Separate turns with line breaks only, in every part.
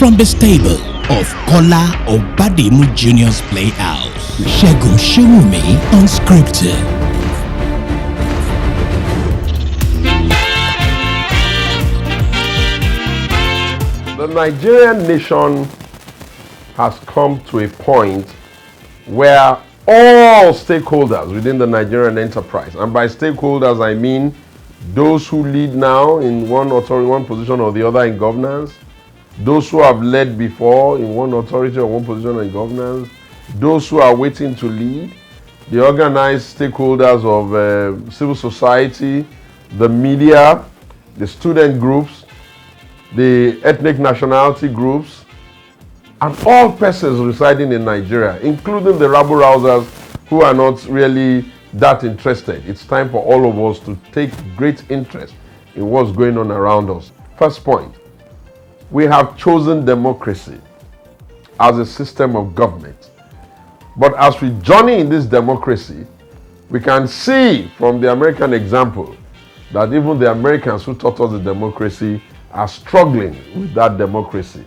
From the stable of Kola Obadimu Jr.'s Playhouse, Segun Showunmi, Unscripted.
The Nigerian nation has come to a point where all stakeholders within the Nigerian enterprise, and by stakeholders I mean those who lead now in one authority, one position or the other in governance, those who have led before in one authority or one position in governance, those who are waiting to lead, the organized stakeholders of civil society, the media, the student groups, the ethnic nationality groups, and all persons residing in Nigeria, including the rabble-rousers who are not really that interested. It's time for all of us to take great interest in what's going on around us. First point, we have chosen democracy as a system of government. But as we journey in this democracy, we can see from the American example that even the Americans who taught us the democracy are struggling with that democracy.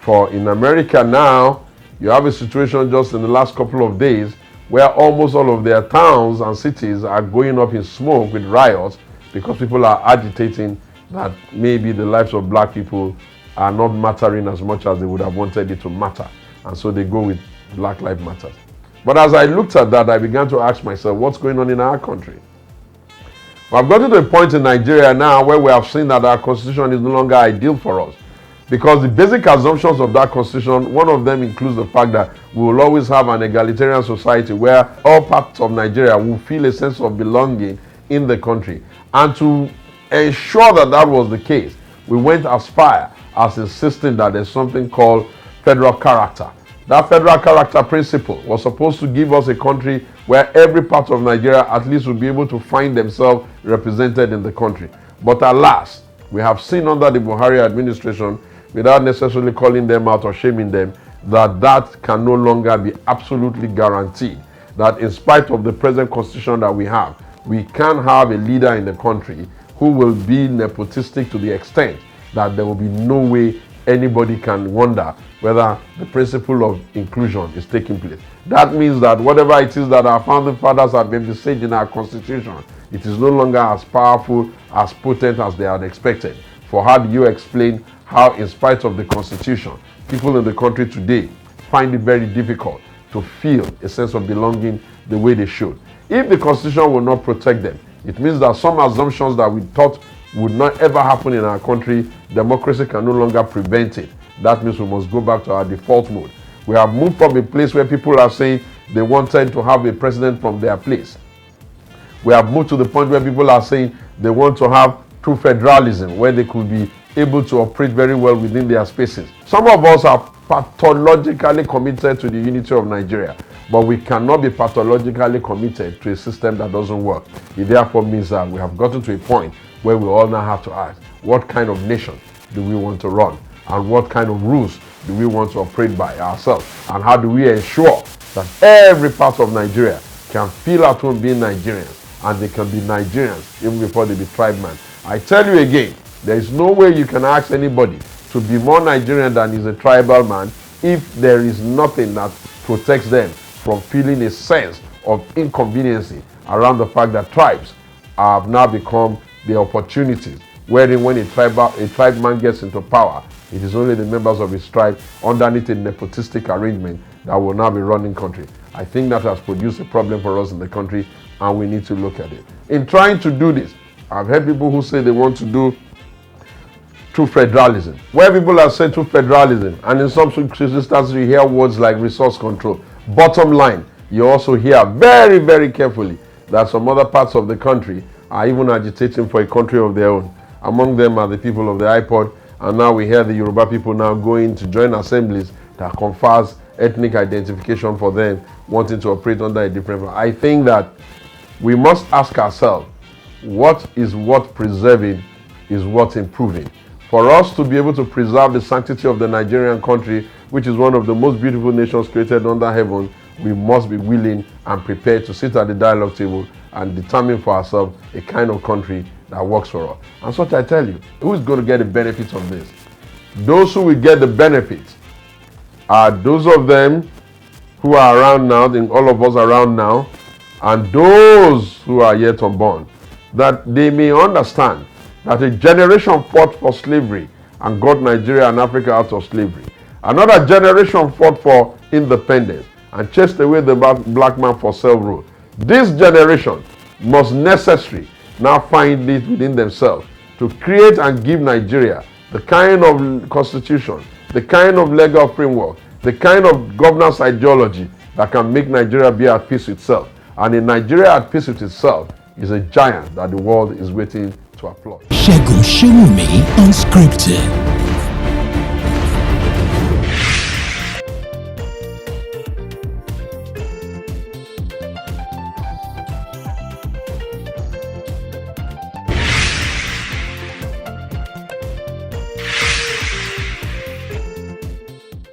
For in America now, you have a situation just in the last couple of days where almost all of their towns and cities are going up in smoke with riots because people are agitating that maybe the lives of black people are not mattering as much as they would have wanted it to matter. And so they go with Black Lives Matter. But as I looked at that, I began to ask myself, what's going on in our country? Well, I've gotten to a point in Nigeria now where we have seen that our constitution is no longer ideal for us. Because the basic assumptions of that constitution, one of them includes the fact that we will always have an egalitarian society where all parts of Nigeria will feel a sense of belonging in the country. And to ensure that that was the case, we went as far as insisting that there's something called federal character. That federal character principle was supposed to give us a country where every part of Nigeria at least will be able to find themselves represented in the country. But alas, we have seen under the Buhari administration, without necessarily calling them out or shaming them, that that can no longer be absolutely guaranteed. That in spite of the present constitution that we can have a leader in the country who will be nepotistic to the extent that there will be no way anybody can wonder whether the principle of inclusion is taking place. That means that whatever it is that our founding fathers have envisaged in our constitution, it is no longer as powerful, as potent as they had expected. For how do you explain how, in spite of the constitution, people in the country today find it very difficult to feel a sense of belonging the way they should? If the constitution will not protect them, it means that some assumptions that we thought would not ever happen in our country, democracy can no longer prevent it. That means we must go back to our default mode. We have moved from a place where people are saying they wanted to have a president from their place. We have moved to the point where people are saying they want to have true federalism, where they could be able to operate very well within their spaces. Some of us are pathologically committed to the unity of Nigeria, but we cannot be pathologically committed to a system that doesn't work. It therefore means that we have gotten to a point where we all now have to ask, what kind of nation do we want to run? And what kind of rules do we want to operate by ourselves? And how do we ensure that every part of Nigeria can feel at home being Nigerians, and they can be Nigerians even before they be tribemen? I tell you again, there is no way you can ask anybody to be more Nigerian than is a tribal man if there is nothing that protects them from feeling a sense of inconvenience around the fact that tribes have now become the opportunities wherein when a tribeman gets into power, it is only the members of his tribe underneath a nepotistic arrangement that will now be running country. I think that has produced a problem for us in the country, and we need to look at it. In trying to do this, I've heard people who say they want to do true federalism. Where people have said true federalism, and in some instances you hear words like resource control. Bottom line, you also hear very, very carefully that some other parts of the country are even agitating for a country of their own. Among them are the people of the iPod, and now we hear the Yoruba people now going to join assemblies that confers ethnic identification for them, wanting to operate under a different. I think that we must ask ourselves, what is worth preserving is worth improving. For us to be able to preserve the sanctity of the Nigerian country, which is one of the most beautiful nations created under heaven, we must be willing and prepared to sit at the dialogue table and determine for ourselves a kind of country that works for us. And so I tell you, who is going to get the benefits of this? those who will get the benefits are those of them who are around now, all of us around now, and those who are yet unborn, that they may understand that a generation fought for slavery and got Nigeria and Africa out of slavery. Another generation fought for independence and chased away the black man for self-rule. This generation must necessarily now find it within themselves to create and give Nigeria the kind of constitution, the kind of legal framework, the kind of governance ideology that can make Nigeria be at peace with itself. And a Nigeria at peace with itself is a giant that the world is waiting to applaud.
Segun Showunmi, Unscripted.